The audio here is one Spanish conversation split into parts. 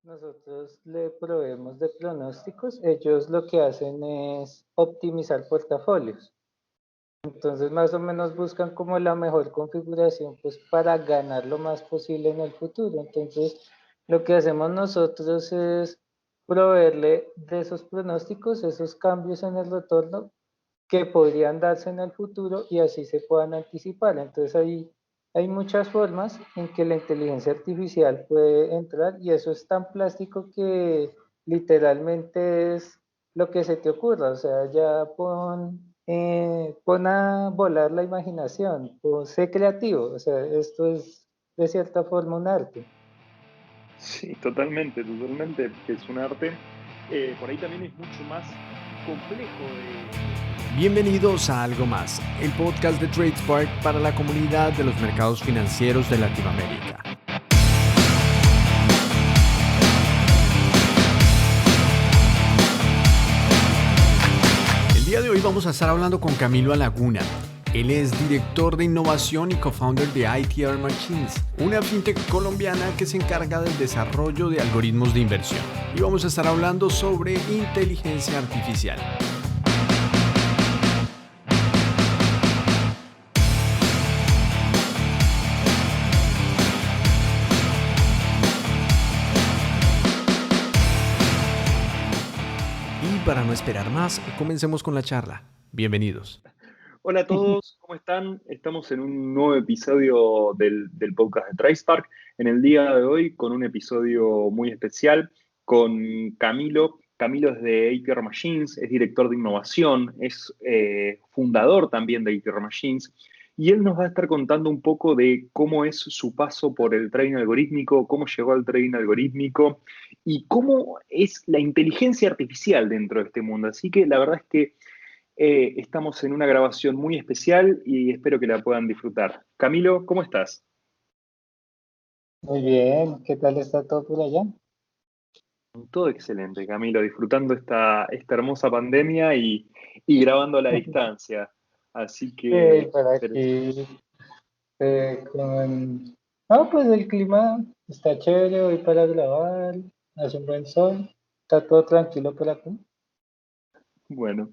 nosotros le proveemos de pronósticos, ellos lo que hacen es optimizar portafolios. Entonces, más o menos buscan como la mejor configuración, pues para ganar lo más posible en el futuro. Entonces, lo que hacemos nosotros es proveerle de esos pronósticos, esos cambios en el retorno que podrían darse en el futuro y así se puedan anticipar. Entonces, ahí hay muchas formas en que la inteligencia artificial puede entrar y eso es tan plástico que literalmente es lo que se te ocurra. O sea, ya pon a volar la imaginación, sé creativo. O sea, esto es de cierta forma un arte. Sí, totalmente, totalmente, que es un arte. Por ahí también es mucho más complejo de Bienvenidos a Algo Más, el podcast de TradeSpark para la comunidad de los mercados financieros de Latinoamérica. El día de hoy vamos a estar hablando con Camilo Alaguna. Él es director de innovación y co-founder de ITR Machines, una fintech colombiana que se encarga del desarrollo de algoritmos de inversión. Y vamos a estar hablando sobre inteligencia artificial. Y para no esperar más, comencemos con la charla. Bienvenidos. Hola a todos, ¿cómo están? Estamos en un nuevo episodio del podcast de TradeSpark. En el día de hoy con un episodio muy especial con Camilo. Camilo es de ATR Machines, es director de innovación, es fundador también de ATR Machines y él nos va a estar contando un poco de cómo es su paso por el trading algorítmico, cómo llegó al trading algorítmico y cómo es la inteligencia artificial dentro de este mundo. Así que la verdad es que estamos en una grabación muy especial y espero que la puedan disfrutar. Camilo, ¿cómo estás? Muy bien, ¿qué tal está todo por allá? Todo excelente, Camilo, disfrutando esta hermosa pandemia y grabando a la distancia. Así que, Por pero aquí, no, pues el clima está chévere hoy para grabar, hace un buen sol, está todo tranquilo por aquí. bueno.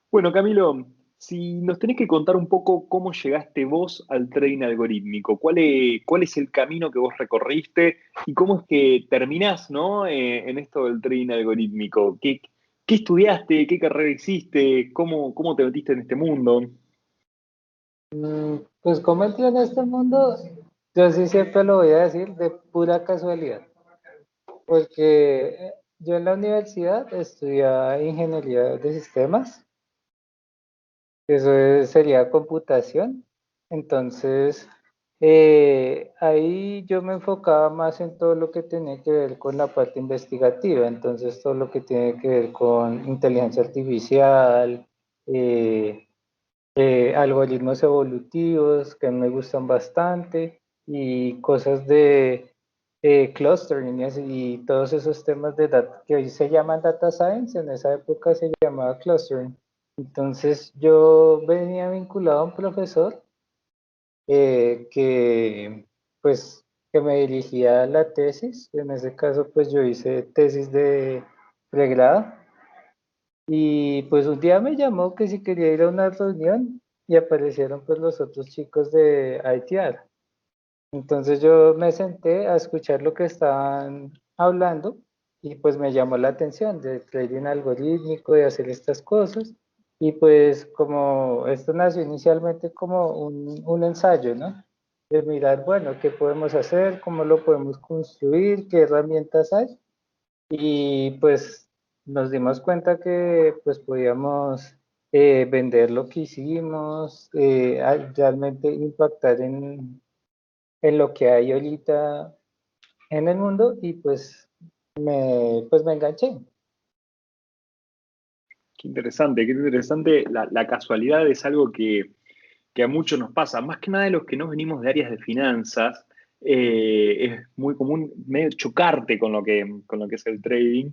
Bueno, Camilo, si nos tenés que contar un poco cómo llegaste vos al trading algorítmico, cuál es el camino que vos recorriste y cómo es que terminás, ¿no? En esto del trading algorítmico. ¿Qué estudiaste? ¿Qué carrera hiciste? ¿Cómo te metiste en este mundo? Pues como entré en este mundo, yo sí siempre lo voy a decir de pura casualidad, porque yo en la universidad estudiaba ingeniería de sistemas, sería computación. Entonces, ahí yo me enfocaba más en todo lo que tenía que ver con la parte investigativa, entonces todo lo que tiene que ver con inteligencia artificial, eh, algoritmos evolutivos que me gustan bastante y cosas de clustering y todos esos temas de data que hoy se llaman data science, en esa época se llamaba clustering. Entonces yo venía vinculado a un profesor que pues que me dirigía la tesis, en ese caso pues yo hice tesis de pregrado y pues un día me llamó que si quería ir a una reunión y aparecieron pues los otros chicos de ITR. Entonces yo me senté a escuchar lo que estaban hablando y pues me llamó la atención de trading algorítmico, de hacer estas cosas. Y pues como esto nació inicialmente como un ensayo, ¿no? De mirar, bueno, qué podemos hacer, cómo lo podemos construir, qué herramientas hay. Y pues nos dimos cuenta que pues podíamos vender lo que hicimos, realmente impactar en lo que hay ahorita en el mundo y pues me enganché. Qué interesante, qué interesante. La casualidad es algo que a muchos nos pasa, más que nada de los que no venimos de áreas de finanzas, es muy común medio chocarte con lo que es el trading,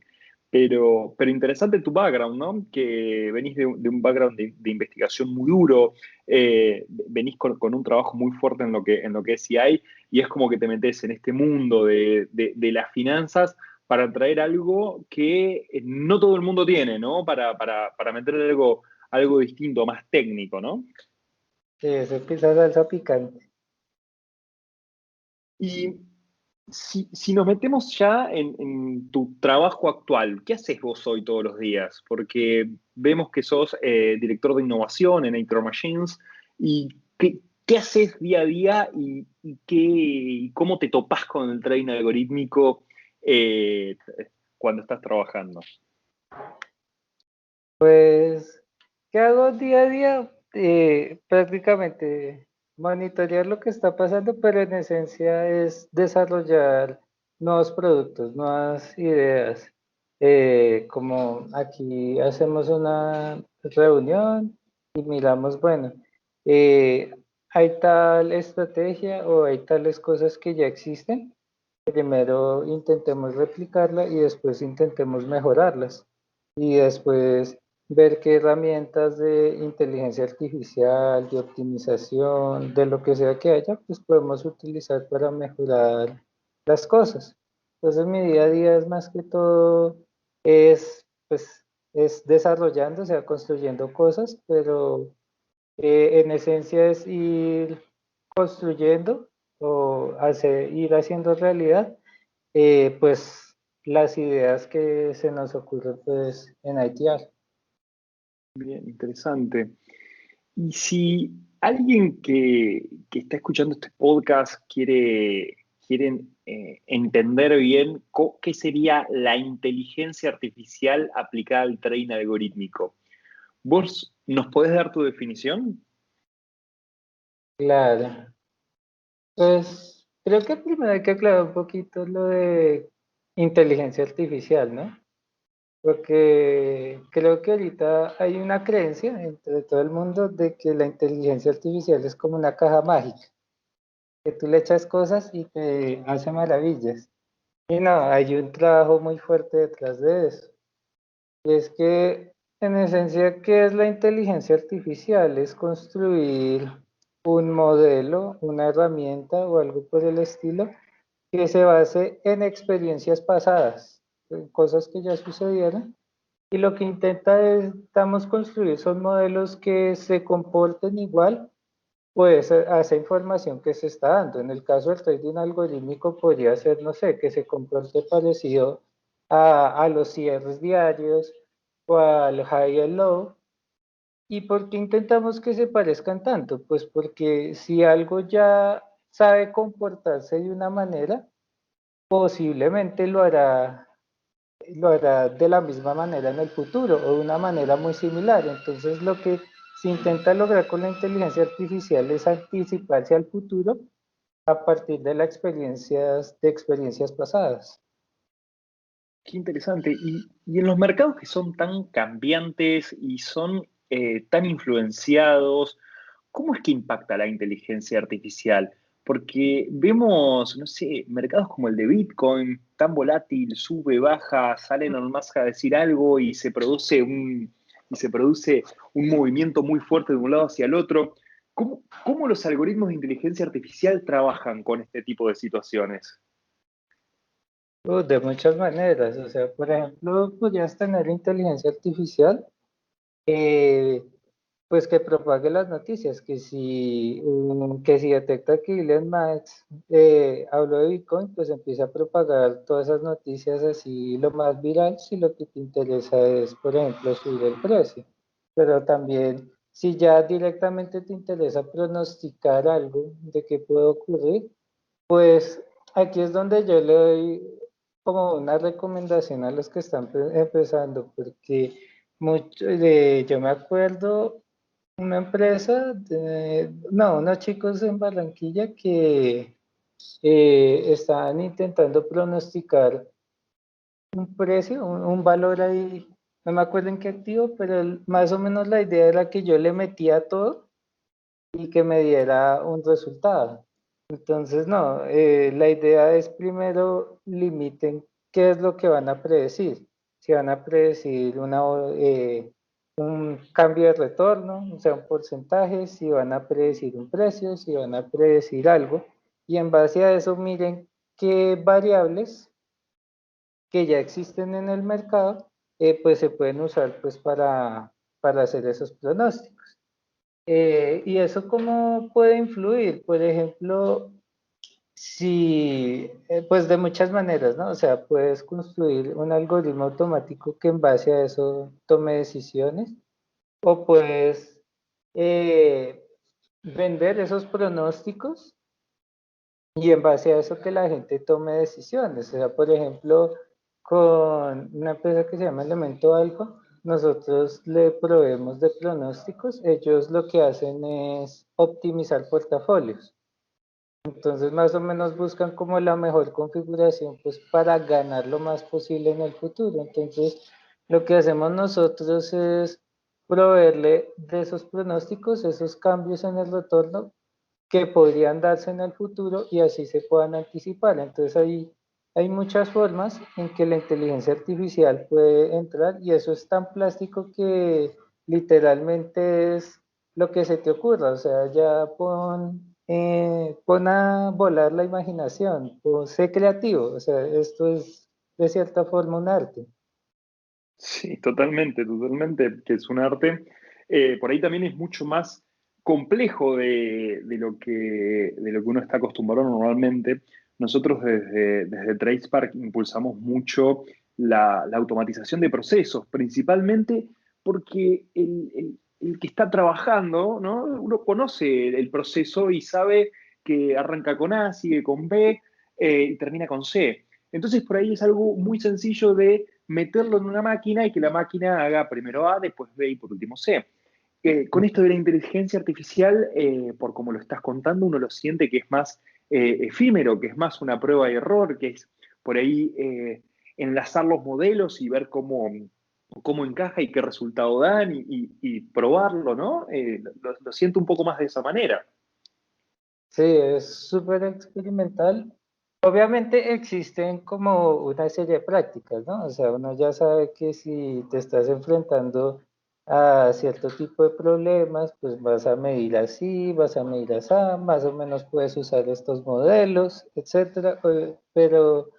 pero interesante tu background, ¿no? Que venís de un background de investigación muy duro, venís con un trabajo muy fuerte en lo que es CI, y es como que te metes en este mundo de las finanzas para traer algo que no todo el mundo tiene, ¿no? Para meterle algo distinto, más técnico, ¿no? Sí, ese pizza salsa picante. Y si nos metemos ya en tu trabajo actual, ¿qué haces vos hoy todos los días? Porque vemos que sos director de innovación en ATR Machines. ¿Y qué haces día a día y cómo te topás con el trading algorítmico eh, cuando estás trabajando? Pues, ¿qué hago día a día? Prácticamente monitorear lo que está pasando, pero en esencia es desarrollar nuevos productos, nuevas ideas. Como aquí hacemos una reunión y miramos, bueno, eh, hay tal estrategia o hay tales cosas que ya existen. Primero intentemos replicarla y después intentemos mejorarlas. Y después ver qué herramientas de inteligencia artificial, de optimización, de lo que sea que haya, pues podemos utilizar para mejorar las cosas. Entonces mi día a día es más que todo, pues, es desarrollando, o sea, construyendo cosas, pero en esencia es ir construyendo o ir haciendo realidad, pues las ideas que se nos ocurren pues en ITR. Bien, interesante. Y si alguien que está escuchando este podcast quiere entender bien qué sería la inteligencia artificial aplicada al trading algorítmico, ¿vos nos podés dar tu definición? Claro, pues creo que primero hay que aclarar un poquito lo de inteligencia artificial, ¿no? Porque creo que ahorita hay una creencia entre todo el mundo de que la inteligencia artificial es como una caja mágica, que tú le echas cosas y te hace maravillas. Y no, hay un trabajo muy fuerte detrás de eso. Y es que, en esencia, ¿qué es la inteligencia artificial? Es construir un modelo, una herramienta o algo por el estilo que se base en experiencias pasadas, en cosas que ya sucedieron. Y lo que intentamos construir son modelos que se comporten igual pues a esa información que se está dando. En el caso del trading algorítmico podría ser, no sé, que se comporte parecido a los cierres diarios o al high y al low. ¿Y por qué intentamos que se parezcan tanto? Pues porque si algo ya sabe comportarse de una manera, posiblemente lo hará de la misma manera en el futuro o de una manera muy similar. Entonces lo que se intenta lograr con la inteligencia artificial es anticiparse al futuro a partir de experiencias pasadas. Qué interesante. Y en los mercados que son tan cambiantes y son tan influenciados, ¿cómo es que impacta la inteligencia artificial? Porque vemos, no sé, mercados como el de Bitcoin, tan volátil, sube, baja, sale Elon Musk a decir algo y se produce un movimiento muy fuerte de un lado hacia el otro. ¿Cómo los algoritmos de inteligencia artificial trabajan con este tipo de situaciones? De muchas maneras, o sea, por ejemplo, podrías tener inteligencia artificial eh, pues que propague las noticias, que si detecta que Elon Musk habló de Bitcoin, pues empieza a propagar todas esas noticias así lo más viral si lo que te interesa es, por ejemplo, subir el precio. Pero también, si ya directamente te interesa pronosticar algo de qué puede ocurrir, pues aquí es donde yo le doy como una recomendación a los que están empezando, porque yo me acuerdo una empresa, no, unos chicos en Barranquilla que estaban intentando pronosticar un precio, un valor ahí, no me acuerdo en qué activo, pero más o menos la idea era que yo le metía todo y que me diera un resultado. Entonces, no, la idea es primero limiten qué es lo que van a predecir. Si van a predecir un cambio de retorno, o sea, un porcentaje, si van a predecir un precio, si van a predecir algo, y en base a eso miren qué variables que ya existen en el mercado, pues se pueden usar pues para hacer esos pronósticos. ¿Y eso cómo puede influir? Por ejemplo, si, pues de muchas maneras, ¿no? O sea, puedes construir un algoritmo automático que en base a eso tome decisiones, o puedes eh, vender esos pronósticos y en base a eso que la gente tome decisiones. O sea, por ejemplo, con una empresa que se llama Elemento Alfa, nosotros le proveemos de pronósticos. Ellos lo que hacen es optimizar portafolios. Entonces, más o menos buscan como la mejor configuración, pues para ganar lo más posible en el futuro. Entonces, lo que hacemos nosotros es proveerle de esos pronósticos, esos cambios en el retorno que podrían darse en el futuro y así se puedan anticipar. Entonces, hay muchas formas en que la inteligencia artificial puede entrar y eso es tan plástico que literalmente es lo que se te ocurra. O sea, ya pon a volar la imaginación, sé creativo. O sea, esto es de cierta forma un arte. Sí, totalmente, totalmente, que es un arte. Por ahí también es mucho más complejo de lo que uno está acostumbrado normalmente. Nosotros desde TracePark impulsamos mucho la automatización de procesos, principalmente porque el que está trabajando, ¿no? Uno conoce el proceso y sabe que arranca con A, sigue con B, y termina con C. Entonces, por ahí es algo muy sencillo de meterlo en una máquina y que la máquina haga primero A, después B y por último C. Con esto de la inteligencia artificial, por como lo estás contando, uno lo siente que es más efímero, que es más una prueba y error, que es por ahí enlazar los modelos y ver cómo encaja y qué resultado dan y probarlo, ¿no? Lo siento un poco más de esa manera. Sí, es súper experimental. Obviamente existen como una serie de prácticas, ¿no? O sea, uno ya sabe que si te estás enfrentando a cierto tipo de problemas, pues vas a medir así, vas a medir así, más o menos puedes usar estos modelos, etcétera. Pero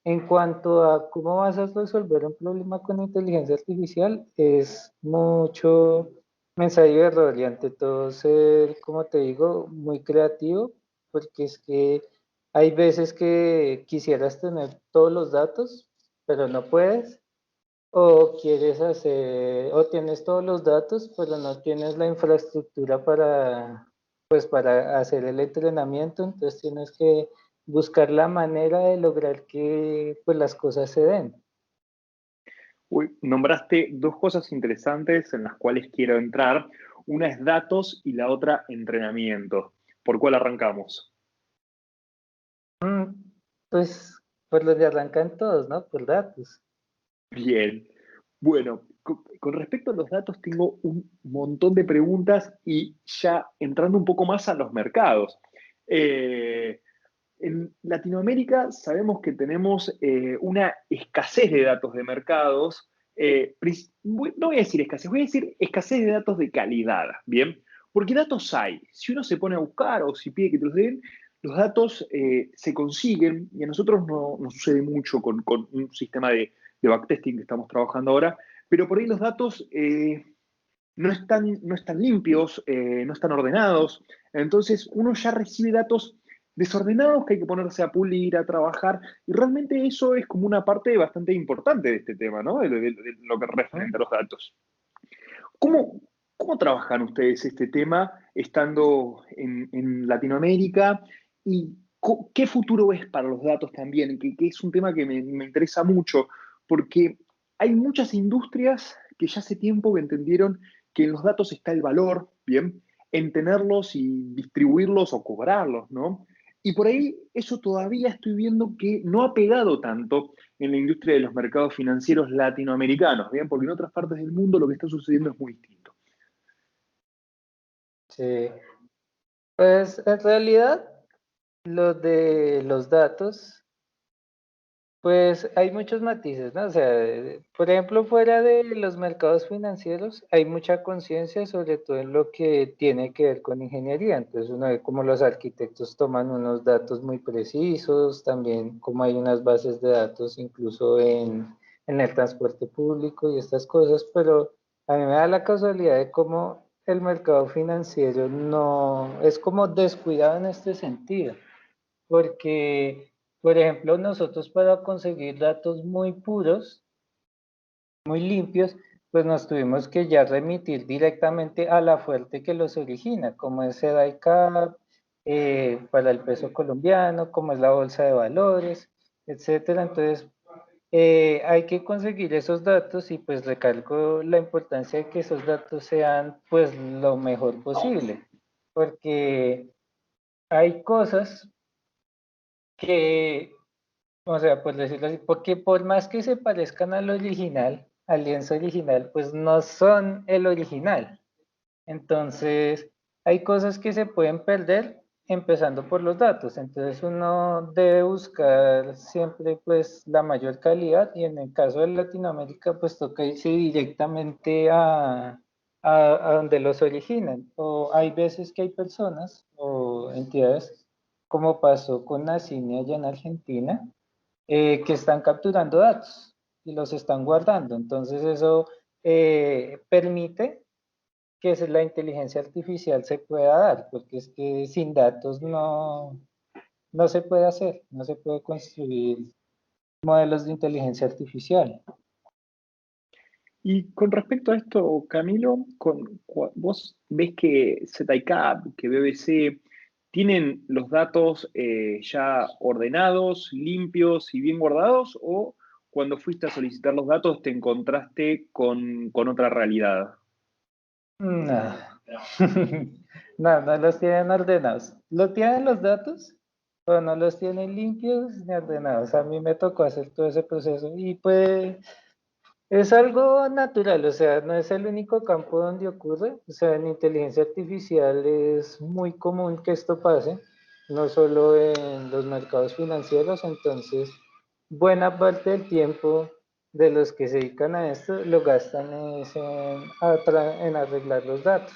en cuanto a cómo vas a resolver un problema con inteligencia artificial, es mucho mensaje de error y ante todo ser, como te digo, muy creativo, porque es que hay veces que quisieras tener todos los datos, pero no puedes, o quieres hacer, o tienes todos los datos, pero no tienes la infraestructura pues, para hacer el entrenamiento, entonces tienes que buscar la manera de lograr que pues, las cosas se den. Uy, nombraste dos cosas interesantes en las cuales quiero entrar. Una es datos y la otra entrenamiento. ¿Por cuál arrancamos? Pues por donde arrancan todos, ¿no? Por datos. Bien. Bueno, con respecto a los datos tengo un montón de preguntas y ya entrando un poco más a los mercados. Eh, en Latinoamérica sabemos que tenemos una escasez de datos de mercados. No voy a decir escasez, voy a decir escasez de datos de calidad, ¿bien? Porque datos hay. Si uno se pone a buscar o si pide que te los den, los datos se consiguen y a nosotros no nos sucede mucho con un sistema de backtesting que estamos trabajando ahora, pero por ahí los datos no están limpios, no están ordenados. Entonces uno ya recibe datos desordenados que hay que ponerse a pulir, a trabajar, y realmente eso es como una parte bastante importante de este tema, ¿no? De lo que referente a los datos. ¿Cómo, cómo trabajan ustedes este tema estando en Latinoamérica y qué futuro ves para los datos también? Que es un tema que me interesa mucho porque hay muchas industrias que ya hace tiempo que entendieron que en los datos está el valor, ¿bien? En tenerlos y distribuirlos o cobrarlos, ¿no? Y por ahí eso todavía estoy viendo que no ha pegado tanto en la industria de los mercados financieros latinoamericanos, ¿bien? Porque en otras partes del mundo lo que está sucediendo es muy distinto. Sí. Pues en realidad lo de los datos Pues hay muchos matices, ¿no? O sea, por ejemplo, fuera de los mercados financieros, hay mucha conciencia sobre todo en lo que tiene que ver con ingeniería. Entonces, uno ve cómo los arquitectos toman unos datos muy precisos, también cómo hay unas bases de datos incluso en el transporte público y estas cosas, pero a mí me da la casualidad de cómo el mercado financiero no es como descuidado en este sentido, porque, por ejemplo, nosotros para conseguir datos muy puros, muy limpios, pues nos tuvimos que ya remitir directamente a la fuente que los origina, como es SEDAICAP, para el peso colombiano, como es la bolsa de valores, etcétera. Entonces, hay que conseguir esos datos y pues recalco la importancia de que esos datos sean pues lo mejor posible, porque hay cosas que, o sea, por decirlo así, porque por más que se parezcan al original, al lienzo original, pues no son el original. Entonces, hay cosas que se pueden perder empezando por los datos. Entonces, uno debe buscar siempre pues la mayor calidad y en el caso de Latinoamérica, pues toca irse directamente a donde los originan. O hay veces que hay personas o entidades, como pasó con Nacine allá en Argentina, que están capturando datos y los están guardando. Entonces eso permite que la inteligencia artificial se pueda dar, porque es que sin datos no se puede hacer, no se puede construir modelos de inteligencia artificial. Y con respecto a esto, Camilo, vos ves que ZICAP, que BBC, ¿tienen los datos ya ordenados, limpios y bien guardados? ¿O cuando fuiste a solicitar los datos te encontraste con otra realidad? No. No los tienen ordenados. Lo tienen los datos, pero no los tienen limpios ni ordenados. A mí me tocó hacer todo ese proceso y pues es algo natural, o sea, no es el único campo donde ocurre, o sea, en inteligencia artificial es muy común que esto pase, no solo en los mercados financieros, entonces buena parte del tiempo de los que se dedican a esto lo gastan es en arreglar los datos.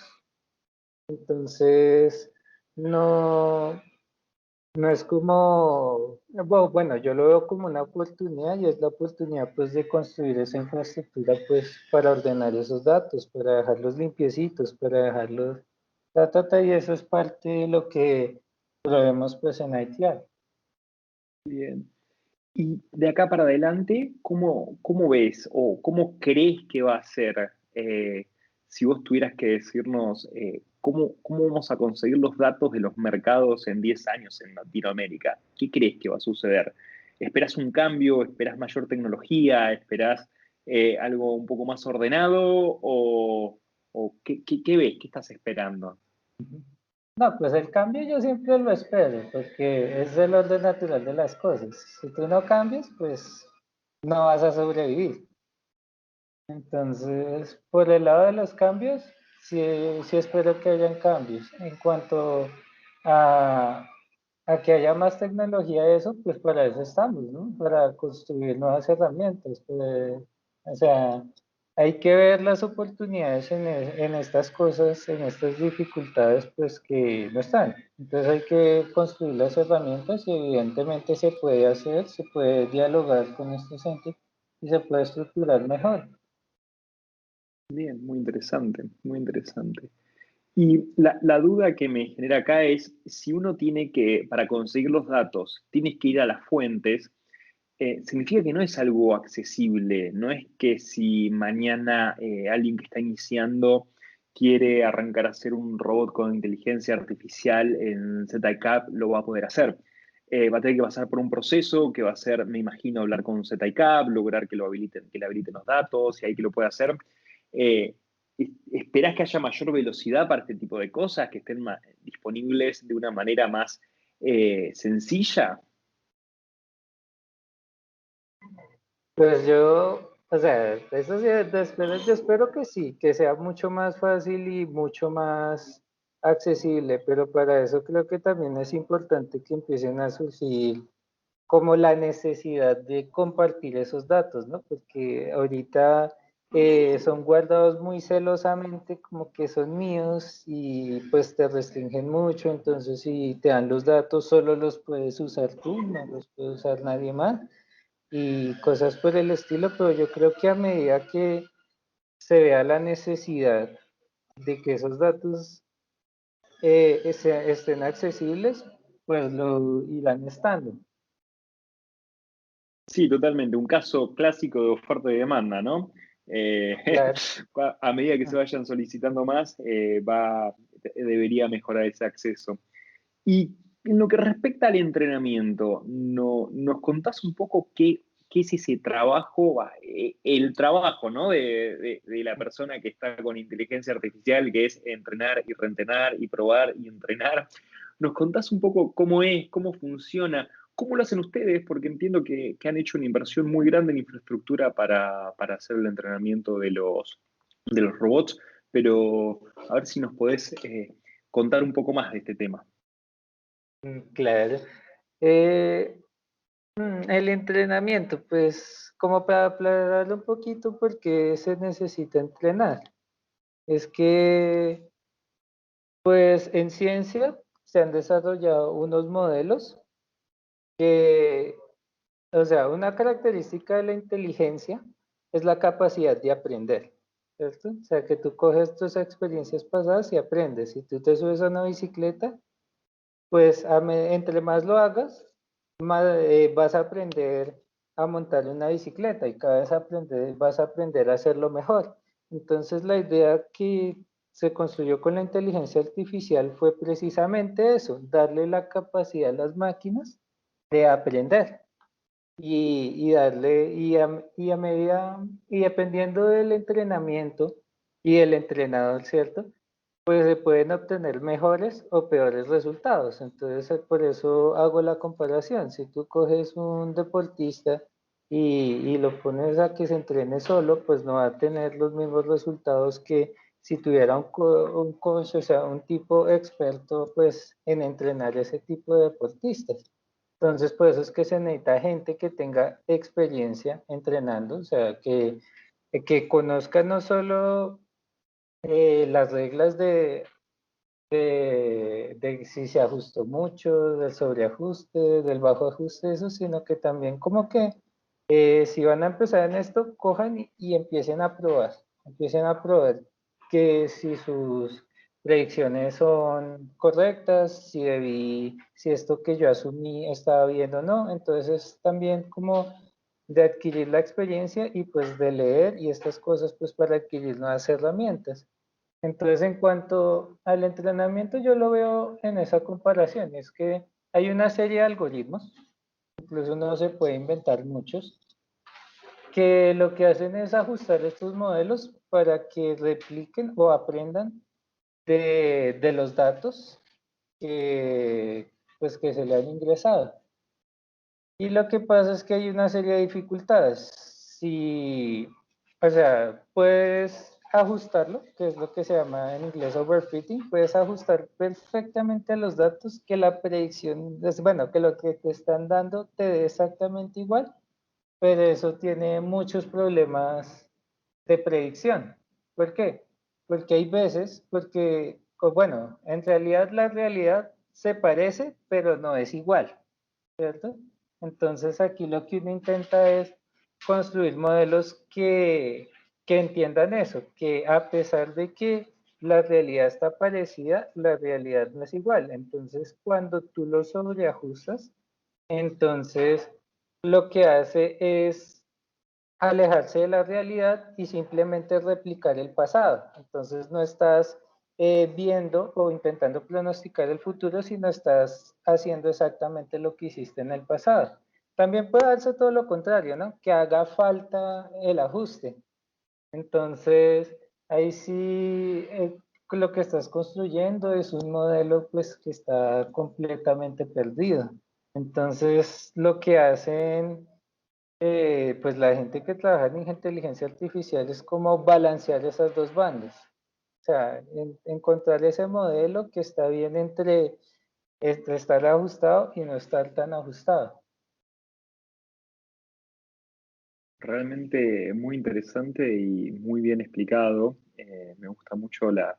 Entonces, no, no es como, bueno, yo lo veo como una oportunidad y es la oportunidad pues de construir esa infraestructura pues para ordenar esos datos, para dejarlos limpiecitos, para dejarlos, y eso es parte de lo que probemos pues en ITR. Bien. Y de acá para adelante, ¿cómo ves o cómo crees que va a ser? Si vos tuvieras que decirnos cómo vamos a conseguir los datos de los mercados en 10 años en Latinoamérica, ¿qué crees que va a suceder? ¿Esperás un cambio? ¿Esperás mayor tecnología? ¿Esperás algo un poco más ordenado? ¿O qué ves? ¿Qué estás esperando? No, pues el cambio yo siempre lo espero, porque es el orden natural de las cosas. Si tú no cambias, pues no vas a sobrevivir. Entonces, por el lado de los cambios, sí, sí espero que hayan cambios. En cuanto a, a que haya más tecnología, eso, pues para eso estamos, ¿no? Para construir nuevas herramientas. Pues, o sea, hay que ver las oportunidades en estas cosas, en estas dificultades, pues que no están. Entonces hay que construir las herramientas y evidentemente se puede hacer, se puede dialogar con estos entes y se puede estructurar mejor. Bien, muy interesante, muy interesante. Y la duda que me genera acá es si uno tiene que, para conseguir los datos, tienes que ir a las fuentes, significa que no es algo accesible, no es que si mañana alguien que está iniciando quiere arrancar a hacer un robot con inteligencia artificial en ZCAP, lo va a poder hacer. Va a tener que pasar por un proceso que va a ser, me imagino, hablar con ZCAP, lograr que lo habiliten, que le habiliten los datos y ahí que lo pueda hacer. Eh, ¿Esperás que haya mayor velocidad para este tipo de cosas, que estén disponibles de una manera más sencilla? Pues yo, o sea, eso sí, yo espero que sí, que sea mucho más fácil y mucho más accesible, pero para eso creo que también es importante que empiecen a surgir como la necesidad de compartir esos datos, ¿no? Porque ahorita son guardados muy celosamente, como que son míos y pues te restringen mucho, entonces si te dan los datos solo los puedes usar tú, no los puede usar nadie más y cosas por el estilo, pero yo creo que a medida que se vea la necesidad de que esos datos estén accesibles, pues lo irán estando. Sí, totalmente. Un caso clásico de oferta y demanda, ¿no? Eh, Claro. a medida que se vayan solicitando más, debería mejorar ese acceso. Y en lo que respecta al entrenamiento, ¿nos contás un poco qué es ese trabajo, el trabajo, ¿no? De la persona que está con inteligencia artificial, que es entrenar y reentrenar y probar y entrenar? ¿Nos contás un poco cómo es, cómo funciona? ¿Cómo lo hacen ustedes? Porque entiendo que han hecho una inversión muy grande en infraestructura para hacer el entrenamiento de los robots, pero a ver si nos podés contar un poco más de este tema. Claro. Eh, el entrenamiento, pues como para aclararlo un poquito, porque se necesita entrenar. Es que, pues en ciencia se han desarrollado unos modelos que, o sea, una característica de la inteligencia es la capacidad de aprender, ¿cierto? O sea, que tú coges tus experiencias pasadas y aprendes. Si tú te subes a una bicicleta, pues entre más lo hagas, más vas a aprender a montar una bicicleta y cada vez vas a aprender a hacerlo mejor. Entonces la idea que se construyó con la inteligencia artificial fue precisamente eso, darle la capacidad a las máquinas de aprender y a medida, y dependiendo del entrenamiento y del entrenador, ¿cierto? Pues se pueden obtener mejores o peores resultados. Entonces, por eso hago la comparación. Si tú coges un deportista y lo pones a que se entrene solo, pues no va a tener los mismos resultados que si tuviera un coach, o sea, un tipo experto, pues en entrenar ese tipo de deportistas. Entonces, por eso es que se necesita gente que tenga experiencia entrenando, o sea, que conozca no solo las reglas de si se ajustó mucho, del sobreajuste, del bajo ajuste, eso, sino que también como que si van a empezar en esto, cojan y empiecen a probar que si sus predicciones son correctas, si esto que yo asumí estaba bien o no, entonces también como de adquirir la experiencia y pues de leer y estas cosas pues para adquirir nuevas herramientas. Entonces, en cuanto al entrenamiento, yo lo veo en esa comparación, es que hay una serie de algoritmos, incluso uno se puede inventar muchos, que lo que hacen es ajustar estos modelos para que repliquen o aprendan de los datos que, pues, que se le han ingresado. Y lo que pasa es que hay una serie de dificultades. Si, o sea, puedes ajustarlo, que es lo que se llama en inglés overfitting, puedes ajustar perfectamente a los datos que la predicción, bueno, que lo que te están dando te dé exactamente igual, pero eso tiene muchos problemas de predicción. ¿Por qué? Porque hay veces, bueno, en realidad la realidad se parece, pero no es igual, ¿cierto? Entonces aquí lo que uno intenta es construir modelos que entiendan eso, que a pesar de que la realidad está parecida, la realidad no es igual. Entonces cuando tú lo sobreajustas, entonces lo que hace es alejarse de la realidad y simplemente replicar el pasado. Entonces no estás viendo o intentando pronosticar el futuro, sino estás haciendo exactamente lo que hiciste en el pasado. También puede darse todo lo contrario, ¿no? Que haga falta el ajuste. Entonces, ahí sí lo que estás construyendo es un modelo pues que está completamente perdido. Entonces, lo que hacen pues la gente que trabaja en inteligencia artificial es como balancear esas dos bandas. O sea, encontrar ese modelo que está bien entre estar ajustado y no estar tan ajustado. Realmente muy interesante y muy bien explicado. Me gusta mucho la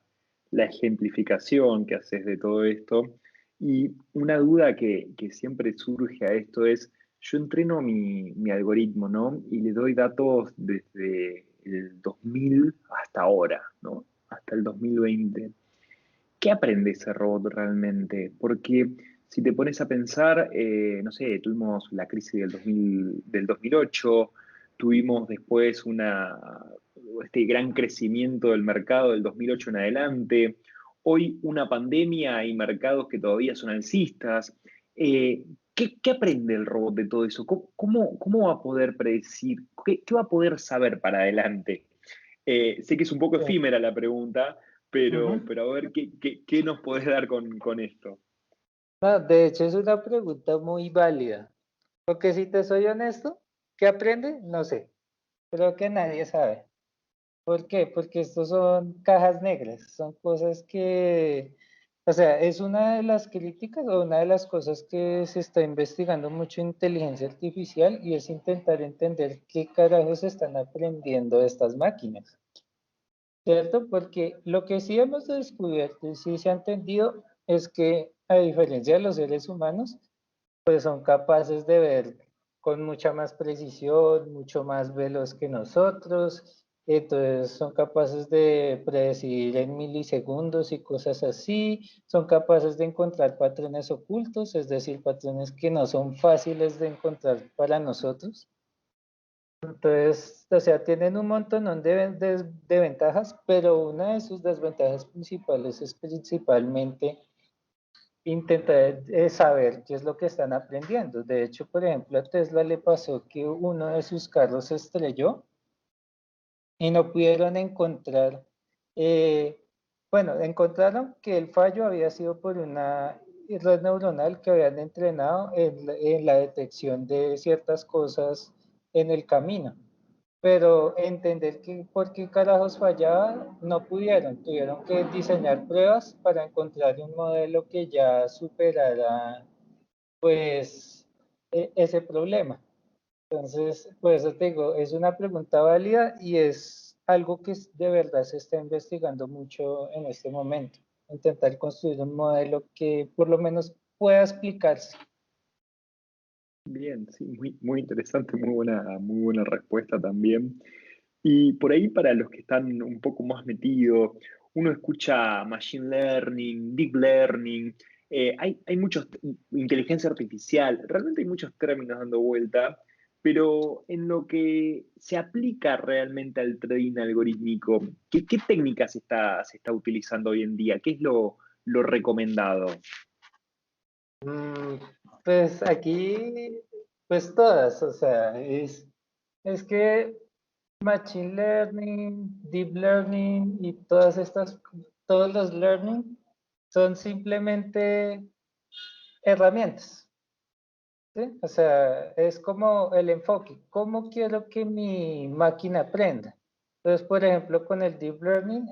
ejemplificación que haces de todo esto. Y una duda que siempre surge a esto es, yo entreno mi algoritmo, ¿no? Y le doy datos desde el 2000 hasta ahora, ¿no? Hasta el 2020. ¿Qué aprende ese robot realmente? Porque si te pones a pensar, no sé, tuvimos la crisis del 2008, tuvimos después este gran crecimiento del mercado del 2008 en adelante, hoy una pandemia y mercados que todavía son alcistas. ¿Qué aprende el robot de todo eso? ¿Cómo va a poder predecir? ¿Qué va a poder saber para adelante? Sé que es un poco Sí. efímera la pregunta, Ujú. pero a ver, ¿qué nos podés dar con esto? No, de hecho, es una pregunta muy válida, porque si te soy honesto, ¿qué aprende? No sé, creo que nadie sabe. ¿Por qué? Porque estos son cajas negras, son cosas que, o sea, es una de las críticas o una de las cosas que se está investigando mucho en inteligencia artificial y es intentar entender qué carajos están aprendiendo estas máquinas, ¿cierto? Porque lo que sí hemos descubierto y sí se ha entendido es que, a diferencia de los seres humanos, pues son capaces de ver con mucha más precisión, mucho más veloz que nosotros, entonces son capaces de predecir en milisegundos y cosas así, son capaces de encontrar patrones ocultos, es decir, patrones que no son fáciles de encontrar para nosotros. Entonces, o sea, tienen un montón de ventajas, pero una de sus desventajas principales es principalmente intentar saber qué es lo que están aprendiendo. De hecho, por ejemplo, a Tesla le pasó que uno de sus carros se estrelló y no pudieron encontrar, eh, bueno, encontraron que el fallo había sido por una red neuronal que habían entrenado en la detección de ciertas cosas en el camino, pero entender que por qué carajos fallaba no pudieron, tuvieron que diseñar pruebas para encontrar un modelo que ya superara pues ese problema. Entonces, por eso te digo, es una pregunta válida y es algo que de verdad se está investigando mucho en este momento. Intentar construir un modelo que por lo menos pueda explicarse. Bien, sí, muy interesante, muy buena respuesta también. Y por ahí para los que están un poco más metidos, uno escucha machine learning, deep learning, hay muchos, inteligencia artificial, realmente hay muchos términos dando vuelta, pero en lo que se aplica realmente al trading algorítmico, ¿qué técnicas se está utilizando hoy en día? ¿Qué es lo recomendado? Mm, pues aquí, pues todas, o sea, es que Machine Learning, Deep Learning y todos los learning son simplemente herramientas, ¿sí? O sea, es como el enfoque, ¿cómo quiero que mi máquina aprenda? Entonces, por ejemplo, con el Deep Learning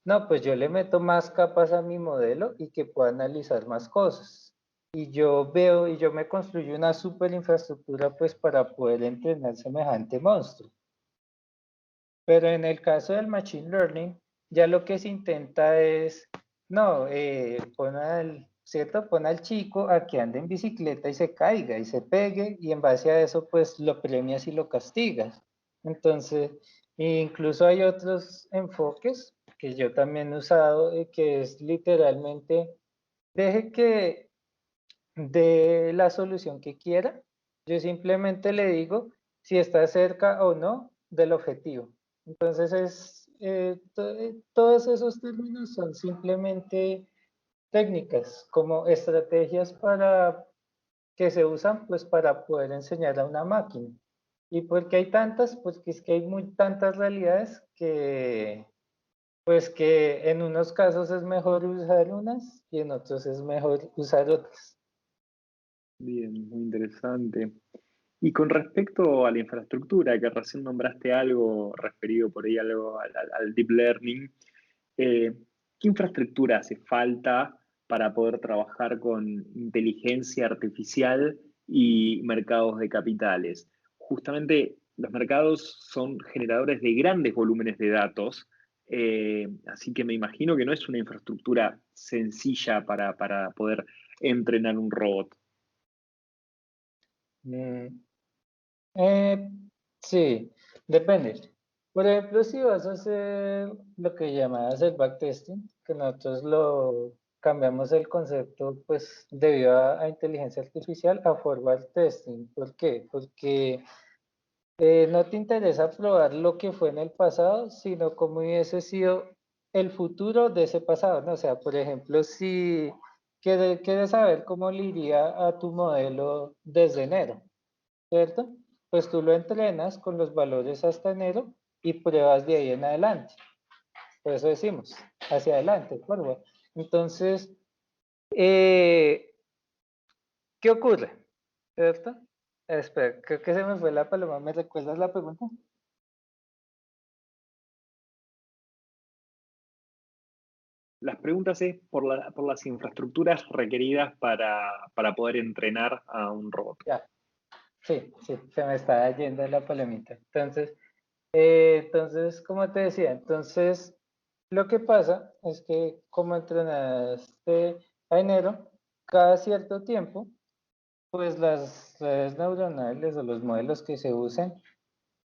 no, pues yo le meto más capas a mi modelo y que pueda analizar más cosas. Y yo veo y yo me construyo una super infraestructura pues para poder entrenar semejante monstruo. Pero en el caso del Machine Learning, ya lo que se intenta es, no, ¿cierto? Pon al chico a que ande en bicicleta y se caiga y se pegue y en base a eso pues lo premias y lo castigas. Entonces, incluso hay otros enfoques que yo también he usado, que es literalmente, deje que dé la solución que quiera, yo simplemente le digo si está cerca o no del objetivo. Entonces todos esos términos son simplemente técnicas, como estrategias que se usan pues para poder enseñar a una máquina. ¿Y por qué hay tantas? Porque es que hay tantas realidades que pues que en unos casos es mejor usar unas y en otros es mejor usar otras. Bien, muy interesante. Y con respecto a la infraestructura, que recién nombraste algo referido por ahí algo al deep learning, eh, ¿qué infraestructura hace falta para poder trabajar con inteligencia artificial y mercados de capitales? Justamente los mercados son generadores de grandes volúmenes de datos, así que me imagino que no es una infraestructura sencilla para poder entrenar un robot. Mm, eh, sí, depende. Por ejemplo, si vas a hacer lo que llamas el backtesting, que nosotros lo cambiamos el concepto, pues debido a inteligencia artificial, a forward testing. ¿Por qué? Porque no te interesa probar lo que fue en el pasado, sino cómo hubiese sido el futuro de ese pasado, ¿no? O sea, por ejemplo, si quieres saber cómo le iría a tu modelo desde enero, ¿cierto? Pues tú lo entrenas con los valores hasta enero y pruebas de ahí en adelante. Por eso decimos, hacia adelante, forward. Entonces, eh, ¿qué ocurre? ¿Cierto? Espera, creo que se me fue la paloma. ¿Me recuerdas la pregunta? Las preguntas es por las infraestructuras requeridas para poder entrenar a un robot. Ya. Sí, sí, se me estaba yendo la palomita. Entonces, como te decía, entonces lo que pasa es que como entrenaste a enero, cada cierto tiempo, pues las redes neuronales o los modelos que se usen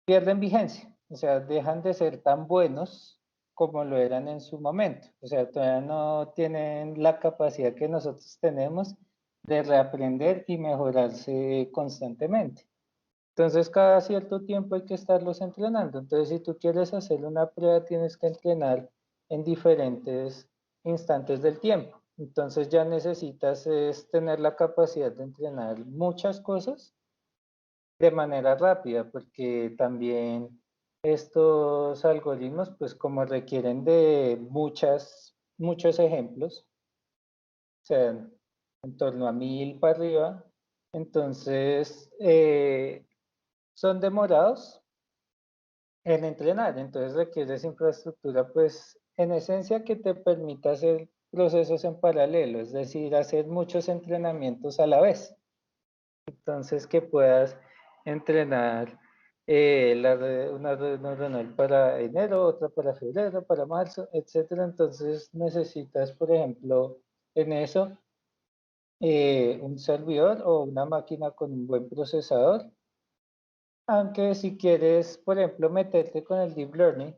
pierden vigencia, o sea, dejan de ser tan buenos como lo eran en su momento. O sea, todavía no tienen la capacidad que nosotros tenemos de reaprender y mejorarse constantemente. Entonces, cada cierto tiempo hay que estarlos entrenando. Entonces, si tú quieres hacer una prueba, tienes que entrenar en diferentes instantes del tiempo. Entonces, ya necesitas es tener la capacidad de entrenar muchas cosas de manera rápida, porque también estos algoritmos, pues como requieren de muchos ejemplos, o sea, en torno a 1000 para arriba, entonces son demorados en entrenar, entonces requieres infraestructura, pues en esencia que te permita hacer procesos en paralelo, es decir, hacer muchos entrenamientos a la vez. Entonces que puedas entrenar una red neuronal para enero, otra para febrero, para marzo, etcétera. Entonces necesitas, por ejemplo, en eso un servidor o una máquina con un buen procesador. Aunque si quieres, por ejemplo, meterte con el deep learning,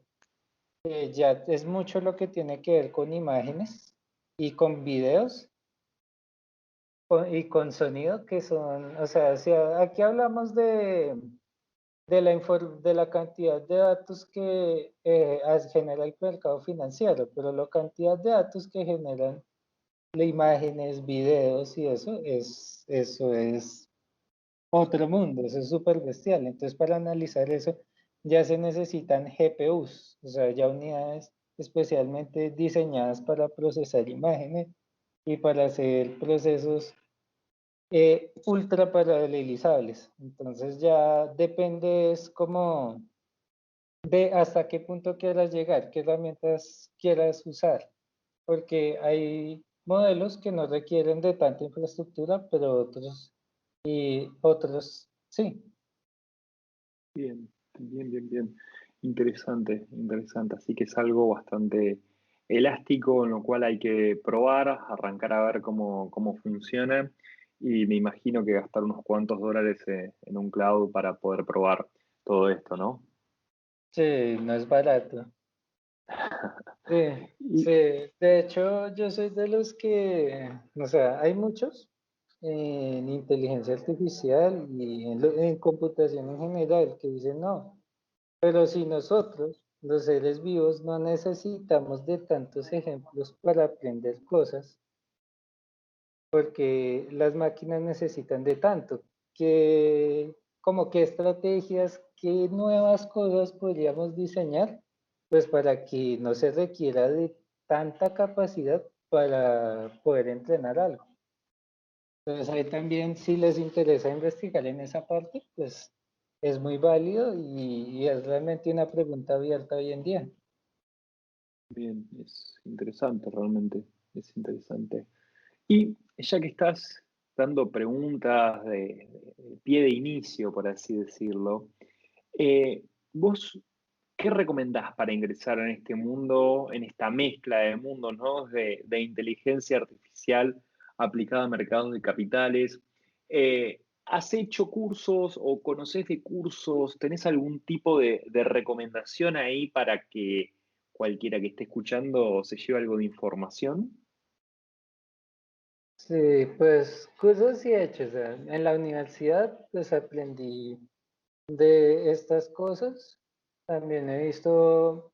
ya es mucho lo que tiene que ver con imágenes y con videos y con sonido, que son, o sea, si aquí hablamos de la cantidad de datos que genera el mercado financiero, pero la cantidad de datos que generan las imágenes, videos y eso es otro mundo, eso es súper bestial. Entonces, para analizar eso, ya se necesitan GPUs, o sea, ya unidades especialmente diseñadas para procesar imágenes y para hacer procesos ultra paralelizables. Entonces, ya depende, es como de hasta qué punto quieras llegar, qué herramientas quieras usar, porque hay modelos que no requieren de tanta infraestructura, pero otros sí. Bien, bien, bien, bien. Interesante, interesante. Así que es algo bastante elástico en lo cual hay que probar, arrancar a ver cómo funciona y me imagino que gastar unos cuantos dólares en un cloud para poder probar todo esto, ¿no? Sí, no es barato. Sí, Y sí. De hecho, yo soy de los que, o sea, hay muchos en inteligencia artificial y en computación en general que dicen no, pero si nosotros, los seres vivos, no necesitamos de tantos ejemplos para aprender cosas, porque las máquinas necesitan de tanto, que como qué estrategias, qué nuevas cosas podríamos diseñar, pues para que no se requiera de tanta capacidad para poder entrenar algo. Entonces ahí también si les interesa investigar en esa parte, pues es muy válido y es realmente una pregunta abierta hoy en día. bien, es interesante realmente, es interesante. Y ya que estás dando preguntas de pie de inicio, por así decirlo, ¿Vos qué recomendás para ingresar en este mundo, en esta mezcla de mundos, ¿no? de inteligencia artificial aplicada a mercados de capitales? ¿Has hecho cursos o conocés de cursos? ¿Tenés algún tipo de recomendación ahí para que cualquiera que esté escuchando se lleve algo de información? Sí, pues cursos sí he hecho, o sea, en la universidad pues aprendí de estas cosas. También he visto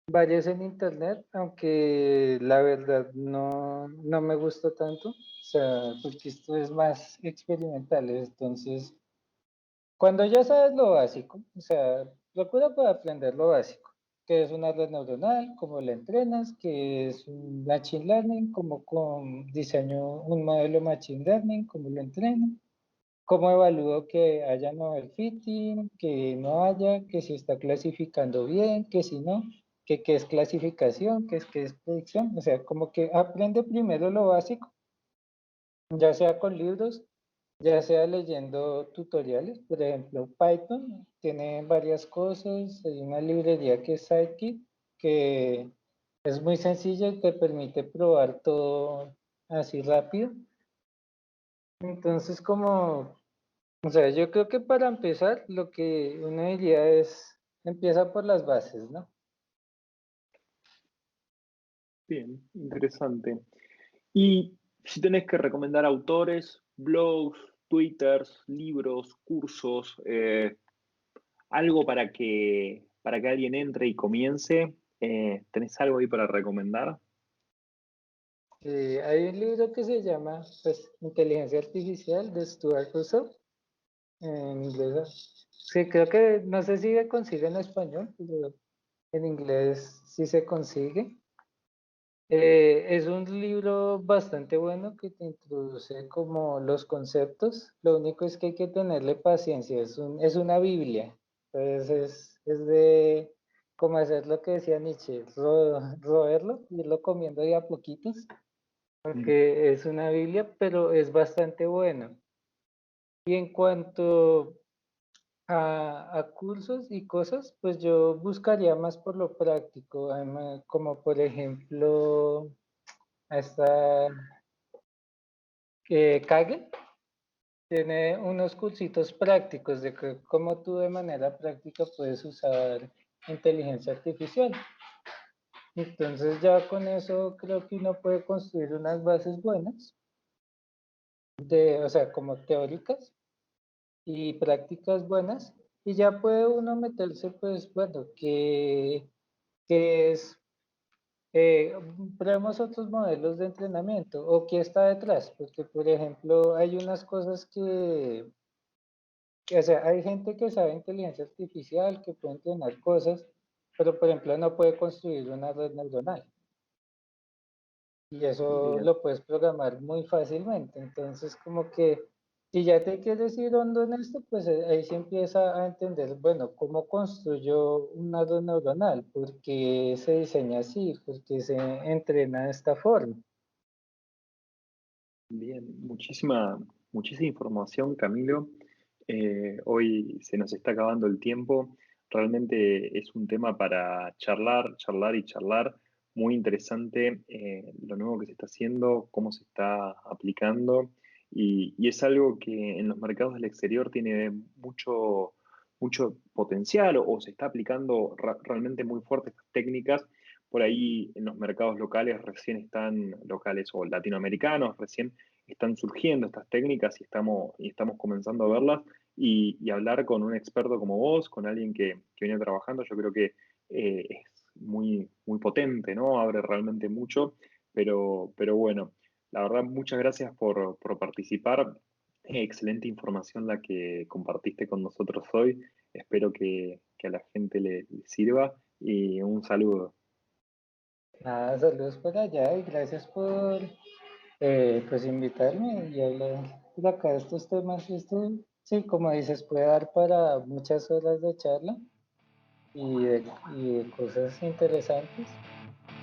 varios en internet, aunque la verdad no me gustó tanto, o sea, porque esto es más experimental, entonces, cuando ya sabes lo básico, o sea, procura para aprender lo básico, que es una red neuronal, cómo la entrenas, que es un machine learning, cómo diseño un modelo machine learning, cómo lo entreno, cómo evalúo que haya no overfitting, que no haya, que si está clasificando bien, que si no, que qué es clasificación, qué es predicción, o sea, como que aprende primero lo básico, ya sea con libros, ya sea leyendo tutoriales. Por ejemplo, Python tiene varias cosas, hay una librería que es Scikit, que es muy sencilla y te permite probar todo así rápido. Entonces, o sea, yo creo que para empezar, lo que uno diría es, empieza por las bases, ¿no? Bien, interesante. Y si tenés que recomendar autores, blogs, twitters, libros, cursos, algo para que alguien entre y comience, ¿tenés algo ahí para recomendar? Hay un libro que se llama, pues, Inteligencia Artificial de Stuart Russell, en inglés. Sí, creo que, no sé si se consigue en español, pero en inglés sí se consigue. Es un libro bastante bueno que te introduce como los conceptos. Lo único es que hay que tenerle paciencia. Es una Biblia. Entonces es de como hacer lo que decía Nietzsche, roerlo, irlo comiendo de a poquitos, porque es una Biblia, pero es bastante bueno. Y en cuanto a cursos y cosas, pues yo buscaría más por lo práctico, como por ejemplo esta Kaggle tiene unos cursitos prácticos de cómo tú de manera práctica puedes usar inteligencia artificial. Entonces ya con eso creo que uno puede construir unas bases buenas, o sea, como teóricas y prácticas buenas, y ya puede uno meterse, pues, bueno, que es, probemos otros modelos de entrenamiento, o qué está detrás, porque, por ejemplo, hay unas cosas o sea, hay gente que sabe inteligencia artificial, que puede entrenar cosas, pero, por ejemplo, no puede construir una red neuronal, y eso Bien, lo puedes programar muy fácilmente. Entonces, como que si ya te quieres ir hondo en esto, pues ahí se empieza a entender, bueno, cómo construyo una red neuronal, por qué se diseña así, por qué se entrena de esta forma. bien, muchísima información, Camilo. Hoy se nos está acabando el tiempo. Realmente es un tema para charlar, charlar y charlar. Muy interesante lo nuevo que se está haciendo, cómo se está aplicando. Y es algo que en los mercados del exterior tiene mucho potencial o se está aplicando realmente muy fuerte estas técnicas. Por ahí en los mercados locales recién están, locales o latinoamericanos, recién están surgiendo estas técnicas y estamos comenzando a verlas y hablar con un experto como vos, con alguien que viene trabajando, yo creo que es muy potente, ¿no? Abre realmente mucho, pero bueno, la verdad, muchas gracias por participar. Excelente información la que compartiste con nosotros hoy. Espero que a la gente le sirva y un saludo. Nada, saludos por allá y gracias por pues invitarme y hablar de acá de estos temas. Esto, sí, como dices, puede dar para muchas horas de charla y de cosas interesantes.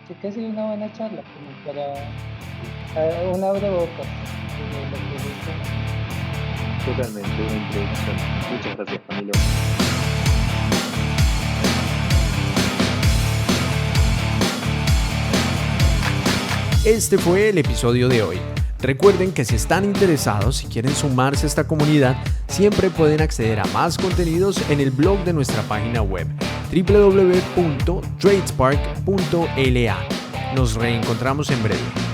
Así que sí, una buena charla, como para un abrebocas de lo que es el tema. Totalmente, una introducción. Muchas gracias, Camilo. Este fue el episodio de hoy. Recuerden que si están interesados, si quieren sumarse a esta comunidad, siempre pueden acceder a más contenidos en el blog de nuestra página web www.tradespark.la. Nos reencontramos en breve.